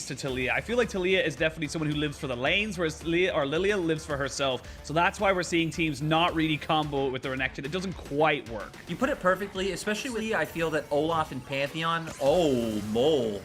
to Talia. I feel like Talia is definitely someone who lives for the lanes, whereas Lilia lives for herself. So that's why we're seeing teams not really combo with the Renekton. It doesn't quite work. You put it perfectly, especially with I feel that Olaf and Pantheon. Oh, Mole.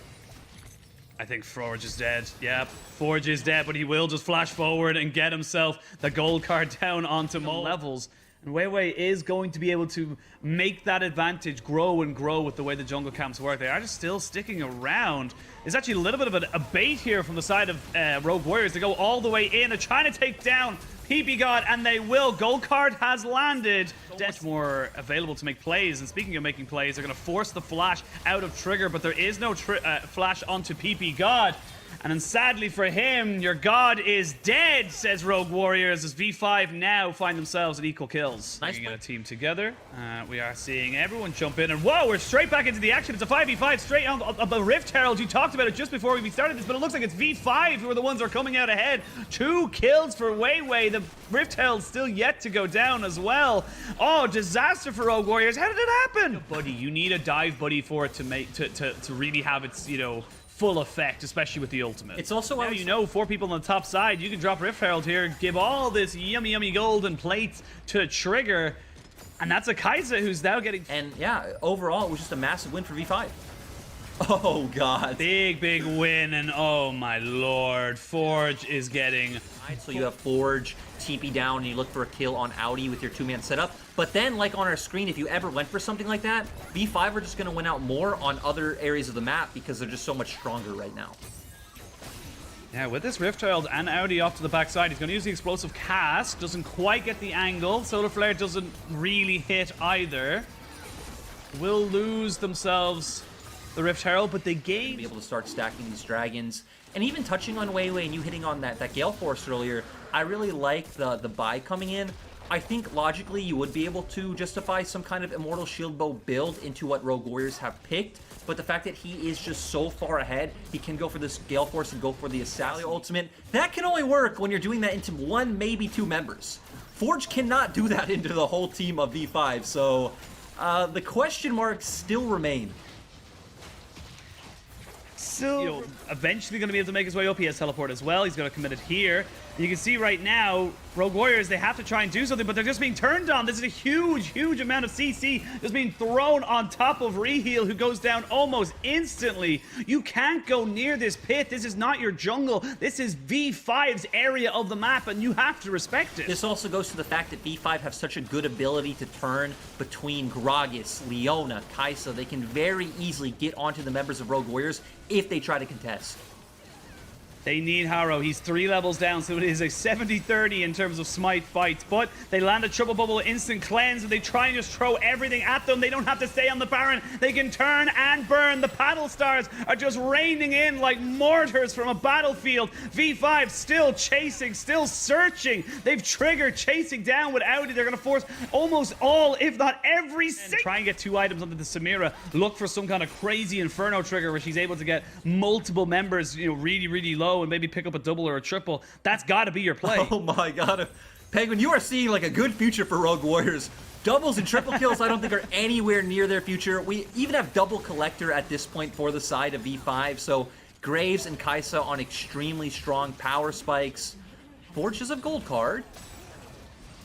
I think Forge is dead. Yep, Forge is dead, but he will just flash forward and get himself the gold card down onto Mole levels. And Weiwei is going to be able to make that advantage grow and grow with the way the jungle camps work. They are just still sticking around. There's actually a little bit of a bait here from the side of Rogue Warriors to go all the way in. They're trying to take down PP God, and they will. Gold card has landed. Much more available to make plays. And speaking of making plays, they're going to force the flash out of Trigger, but there is no flash onto PP God. And then sadly for him, your god is dead, says Rogue Warriors, as V5 now find themselves at equal kills. Nice. Bringing a team together. We are seeing everyone jump in, and whoa, we're straight back into the action. It's a 5v5 straight on the Rift Herald. You talked about it just before we started this, but it looks like it's V5 who are the ones who are coming out ahead. 2 kills for Weiwei. The Rift Herald's still yet to go down as well. Oh, disaster for Rogue Warriors. How did it happen? Buddy, you need a dive buddy for it to make to really have its, you know, full effect, especially with the ultimate. It's also now, you know, 4 people on the top side. You can drop Rift Herald here, give all this yummy golden plates to Trigger, and that's a Kai'Sa who's now getting. And yeah, overall, it was just a massive win for V5. Oh god, big win, and oh my lord, Forge is getting. So you have Forge, TP down, and you look for a kill on Audi with your 2-man setup. But then, like on our screen, if you ever went for something like that, V5 are just going to win out more on other areas of the map because they're just so much stronger right now. Yeah, with this Rift Herald and Audi off to the backside, he's going to use the explosive cast. Doesn't quite get the angle. Solar Flare doesn't really hit either. Will lose themselves the Rift Herald, but they gain. Be able to start stacking these dragons. And even touching on Weiwei and you hitting on that Gale Force earlier, I really like the buy coming in. I think logically you would be able to justify some kind of Immortal Shield Bow build into what Rogue Warriors have picked, but the fact that he is just so far ahead, he can go for this Gale Force and go for the Asalia ultimate. That can only work when you're doing that into 1, maybe 2 members. Forge cannot do that into the whole team of V5, so the question marks still remain. Still, you know, eventually going to be able to make his way up. He has teleport as well. He's going to commit it here. You can see right now, Rogue Warriors, they have to try and do something, but they're just being turned on. This is a huge amount of CC just being thrown on top of Reheal, who goes down almost instantly. You can't go near this pit. This is not your jungle. This is V5's area of the map, and you have to respect it. This also goes to the fact that V5 have such a good ability to turn between Gragas, Leona, Kai'Sa. They can very easily get onto the members of Rogue Warriors if they try to contest. They need Harrow. He's 3 levels down, so it is a 70-30 in terms of smite fights. But they land a triple bubble instant cleanse, and they try and just throw everything at them. They don't have to stay on the Baron. They can turn and burn. The paddle stars are just raining in like mortars from a battlefield. V5 still chasing, still searching. They've triggered chasing down with Audi. They're going to force almost all, if not every single. Try and get 2 items onto the Samira. Look for some kind of crazy Inferno trigger where she's able to get multiple members, you know, really low, and maybe pick up a double or a triple. That's got to be your play. Oh my god. Penguin, you are seeing like a good future for Rogue Warriors. Doubles and triple kills I don't think are anywhere near their future. We even have double collector at this point for the side of V5, so Graves and Kai'Sa on extremely strong power spikes. Forges of gold card,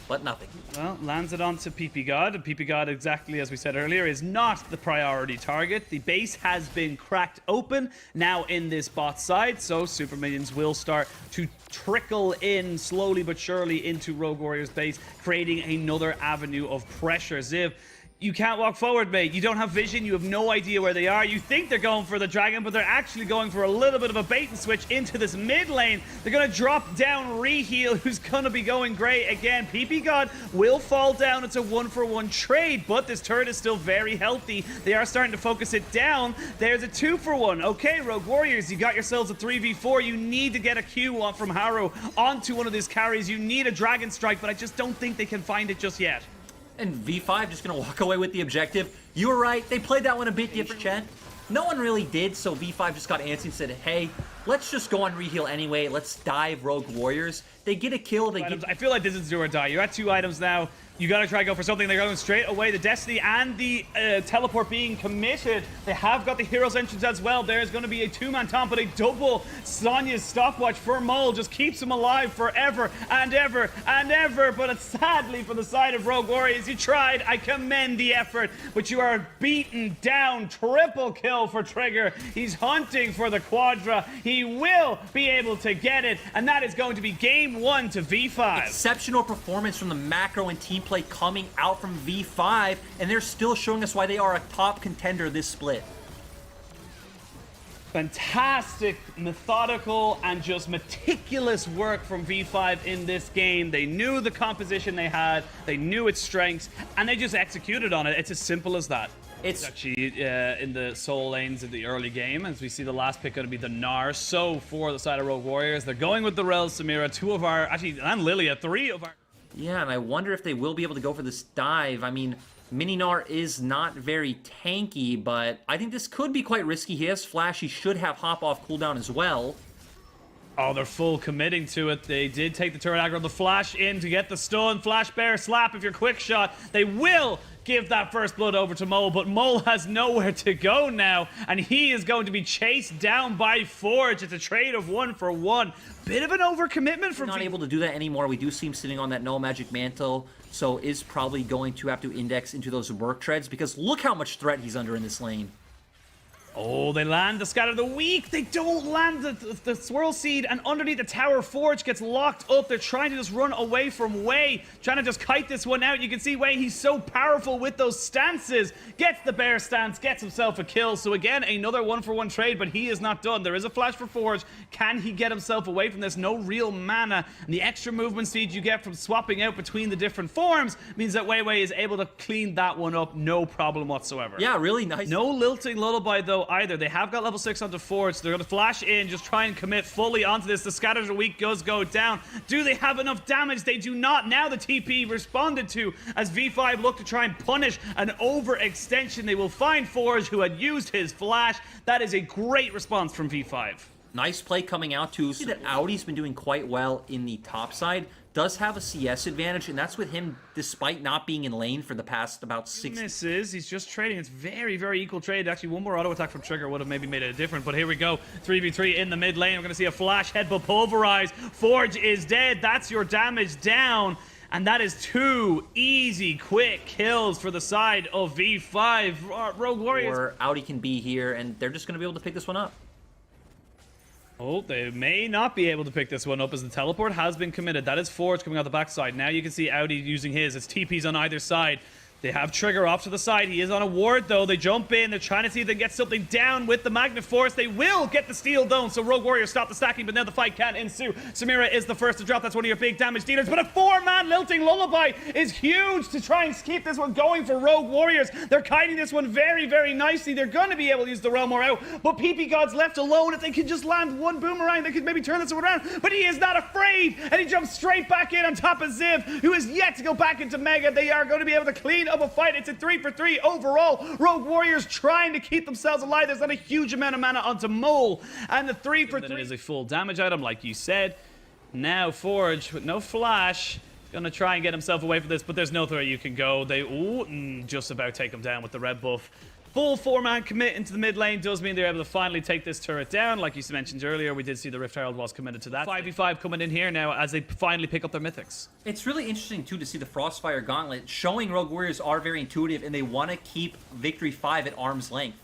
but nothing. Well, lands it onto PP God, and PP God, exactly as we said earlier, is not the priority target. The base has been cracked open now in this bot side, so super minions will start to trickle in slowly but surely into Rogue Warriors base, creating another avenue of pressure. Ziv, you can't walk forward, mate. You don't have vision. You have no idea where they are. You think they're going for the dragon, but they're actually going for a little bit of a bait and switch into this mid lane. They're going to drop down Reheal, who's going to be going great again. PP God will fall down. It's a 1-for-1 trade, but this turret is still very healthy. They are starting to focus it down. There's a 2-for-1. Okay, Rogue Warriors, you got yourselves a 3v4. You need to get a Q from Harrow onto one of these carries. You need a Dragon Strike, but I just don't think they can find it just yet. And V5 just going to walk away with the objective. You were right. They played that one a bit different, Chet. No one really did, so V5 just got antsy and said, hey, let's just go on Reheal anyway. Let's dive Rogue Warriors. They get a kill. They get. I feel like this is do or die. You're at 2 items now. You gotta try to go for something. They're going straight away. The Destiny and the teleport being committed. They have got the Heroes entrance as well. There's going to be a two-man taunt, but a double Sonya's stopwatch for Mole just keeps him alive forever and ever and ever. But it's sadly for the side of Rogue Warriors. You tried. I commend the effort, but you are beaten down. Triple kill for Trigger. He's hunting for the Quadra. He will be able to get it, and that is going to be game 1 to V5. Exceptional performance from the macro and team play coming out from V5, and they're still showing us why they are a top contender this split. Fantastic, methodical, and just meticulous work from V5 in this game. They knew the composition they had, they knew its strengths, and they just executed on it. It's as simple as that. It's actually in the soul lanes in the early game, as we see the last pick going to be the Gnar. So for the side of Rogue Warriors, they're going with the Rel, Samira, 2 of our, actually, and Lilia, 3 of our. Yeah, and I wonder if they will be able to go for this dive. I mean, Mini Gnar is not very tanky, but I think this could be quite risky. He has Flash. He should have hop-off cooldown as well. Oh, they're full committing to it. They did take the turret aggro, the flash in to get the stun. Flash bear slap if you're quick shot. They will give that first blood over to Mole, but Mole has nowhere to go now, and he is going to be chased down by Forge. It's a trade of 1 for 1. Bit of an overcommitment from... Not able to do that anymore. We do see him sitting on that no magic mantle, so is probably going to have to index into those work treads, because look how much threat he's under in this lane. Oh, they land the Scatter the Weak. They don't land the Swirl Seed, and underneath the tower, Forge gets locked up. They're trying to just run away from Wei, trying to just kite this one out. You can see Wei, he's so powerful with those stances. Gets the bear stance, gets himself a kill. So again, another 1 for 1 trade, but he is not done. There is a flash for Forge. Can he get himself away from this? No real mana. And the extra movement speed you get from swapping out between the different forms means that Wei is able to clean that one up, no problem whatsoever. Yeah, really nice. No lilting lullaby though either. They have got level 6 onto Forge. They're going to flash in, just try and commit fully onto this. The Scatter the Weak does go down. Do they have enough damage? They do not. Now the TP responded to as V5 look to try and punish an overextension. They will find Forge, who had used his flash. That is a great response from V5. Nice play coming out too. See that Audi's been doing quite well in the top side. Does have a CS advantage, and that's with him despite not being in lane for the past about 6 misses. He's just trading. It's very, very equal trade. Actually, one more auto attack from Trigger would have maybe made it different, but here we go. 3v3 in the mid lane. We're going to see a flash headbutt pulverize. Forge is dead. That's your damage down. And that is 2 easy, quick kills for the side of V5. Rogue Warriors. Or Audi can be here, and they're just going to be able to pick this one up. Oh, they may not be able to pick this one up as the teleport has been committed. That is Forge coming out the backside. Now you can see Audi using his. It's TPs on either side. They have Trigger off to the side. He is on a ward, though. They jump in. They're trying to see if they can get something down with the Magnet Force. They will get the Steel Dome, so Rogue Warriors stop the stacking, but now the fight can ensue. Samira is the first to drop. That's one of your big damage dealers, but a 4-man lilting lullaby is huge to try and keep this one going for Rogue Warriors. They're kiting this one very, very nicely. They're going to be able to use the Realm War out, but PP God's left alone. If they could just land one boomerang, they could maybe turn this around, but he is not afraid, and he jumps straight back in on top of Ziv, who is yet to go back into Mega. They are going to be able to clean up a fight. It's a 3 for 3 overall. Rogue Warriors trying to keep themselves alive. There's not a huge amount of mana onto Mole, and the 3 for 3 is a full damage item, like you said. Now Forge with no flash, gonna try and get himself away from this, but there's no where you can go. They just about take him down with the red buff. Full 4-man commit into the mid lane does mean they're able to finally take this turret down. Like you mentioned earlier, we did see the Rift Herald was committed to that. 5v5 coming in here now as they finally pick up their mythics. It's really interesting, too, to see the Frostfire Gauntlet showing Rogue Warriors are very intuitive, and they want to keep Victory 5 at arm's length.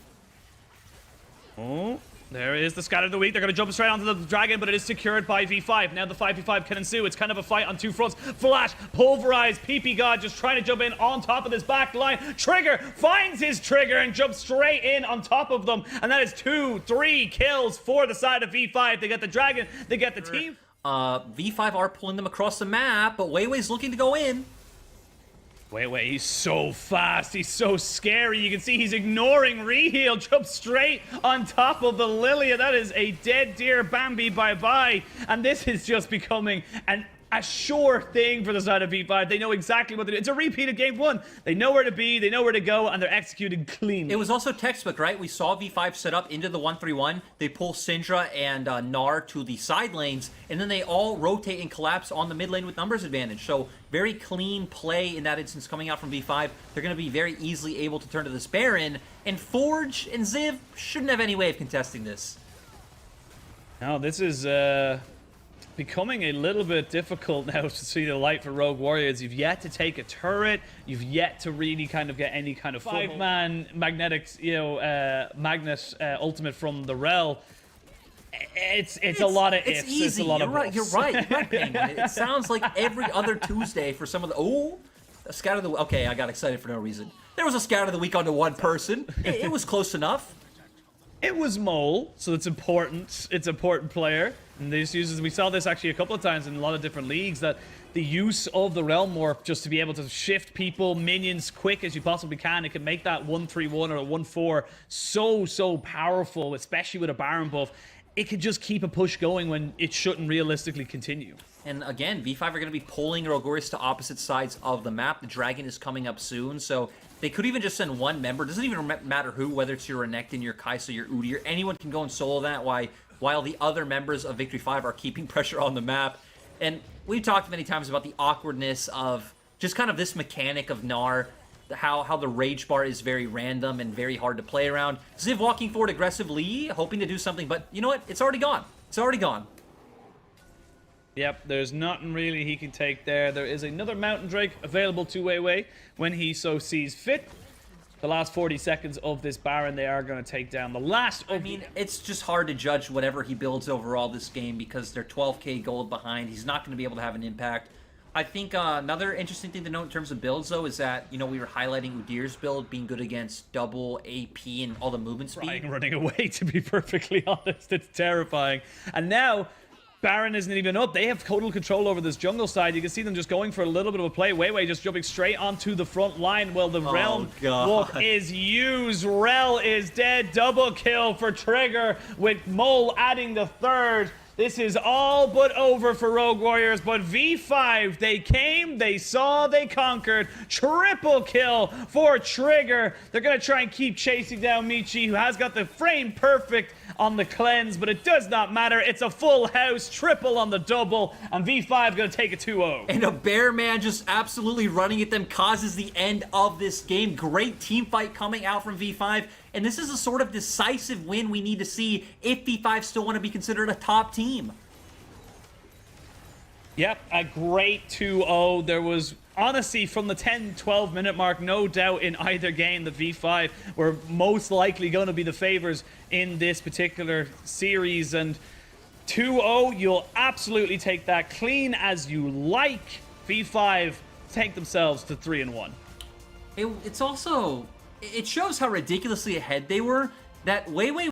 Oh, there is the Scatter of the Weak. They're going to jump straight onto the Dragon, but it is secured by V5. Now the 5v5 can ensue. It's kind of a fight on 2 fronts. Flash, pulverize, PP God just trying to jump in on top of this back line. Trigger finds his trigger and jumps straight in on top of them. And that is 2-3 kills for the side of V5. They get the Dragon, they get the team. V5 are pulling them across the map, but Weiwei's looking to go in. Wait, he's so fast. He's so scary. You can see he's ignoring Reheal. Jumps straight on top of the Lilia. That is a dead deer Bambi bye-bye. And this is just becoming an a sure thing for the side of V5. They know exactly what to do. It's a repeat of game 1. They know where to be, they know where to go, and they're executing cleanly. It was also textbook, right? We saw V5 set up into the 1-3-1. They pull Syndra and Gnar to the side lanes, and then they all rotate and collapse on the mid lane with numbers advantage. So very clean play in that instance coming out from V5. They're going to be very easily able to turn to this Baron, and Forge and Ziv shouldn't have any way of contesting this. Now, this is becoming a little bit difficult now to see the light for Rogue Warriors. You've yet to take a turret. You've yet to really kind of get any kind of 5-man magnetic, magnet ultimate from the Rel. It's a lot of ifs. Easy. It's a lot you're of right. You're right. Penguin. It sounds like every other Tuesday for some of the a scout of the okay. I got excited for no reason. There was a scout of the week onto one person. It was close enough. It was Mole, so it's important. It's an important player. And this uses, we saw this actually a couple of times in a lot of different leagues, that the use of the Realm Morph just to be able to shift people, minions, quick as you possibly can. It can make that 1-3-1 or a 1-4 so powerful, especially with a Baron buff. It could just keep a push going when it shouldn't realistically continue. And again, V5 are going to be pulling Rogue Warriors to opposite sides of the map. The Dragon is coming up soon, so they could even just send one member. Doesn't even matter who, whether it's your Renekton, your Kai'Sa, your Udyr. Anyone can go and solo that while the other members of Victory 5 are keeping pressure on the map. And we've talked many times about the awkwardness of just kind of this mechanic of Gnar, how the rage bar is very random and very hard to play around. Ziv walking forward aggressively, hoping to do something, but you know what? It's already gone. It's already gone. Yep, there's nothing really he can take there. There is another Mountain Drake available to Weiwei when he so sees fit. The last 40 seconds of this Baron, they are going to take down the last of... I mean, it's just hard to judge whatever he builds overall this game because they're 12k gold behind. He's not going to be able to have an impact. I think another interesting thing to note in terms of builds, though, is that, you know, we were highlighting Udyr's build being good against double AP and all the movement speed. Running away, to be perfectly honest. It's terrifying. And now... Baron isn't even up. They have total control over this jungle side. You can see them just going for a little bit of a play. Weiwei just jumping straight onto the front line. Well, the Realm Wolf is used. Rel is dead. Double kill for Trigger with Mole adding the third. This is all but over for Rogue Warriors, but V5, they came, they saw, they conquered. Triple kill for Trigger. They're going to try and keep chasing down Michi, who has got the frame perfect on the cleanse, but it does not matter. It's a full house, triple on the double, and V5 going to take a 2-0. And a Bear Man just absolutely running at them causes the end of this game. Great team fight coming out from V5. And this is a sort of decisive win we need to see if V5 still want to be considered a top team. Yep, a great 2-0. There was, honestly, from the 10-12 minute mark, no doubt in either game that V5 were most likely going to be the favors in this particular series. And 2-0, you'll absolutely take that clean as you like. V5 take themselves to 3-1. It's also... It shows how ridiculously ahead they were, that Weiwei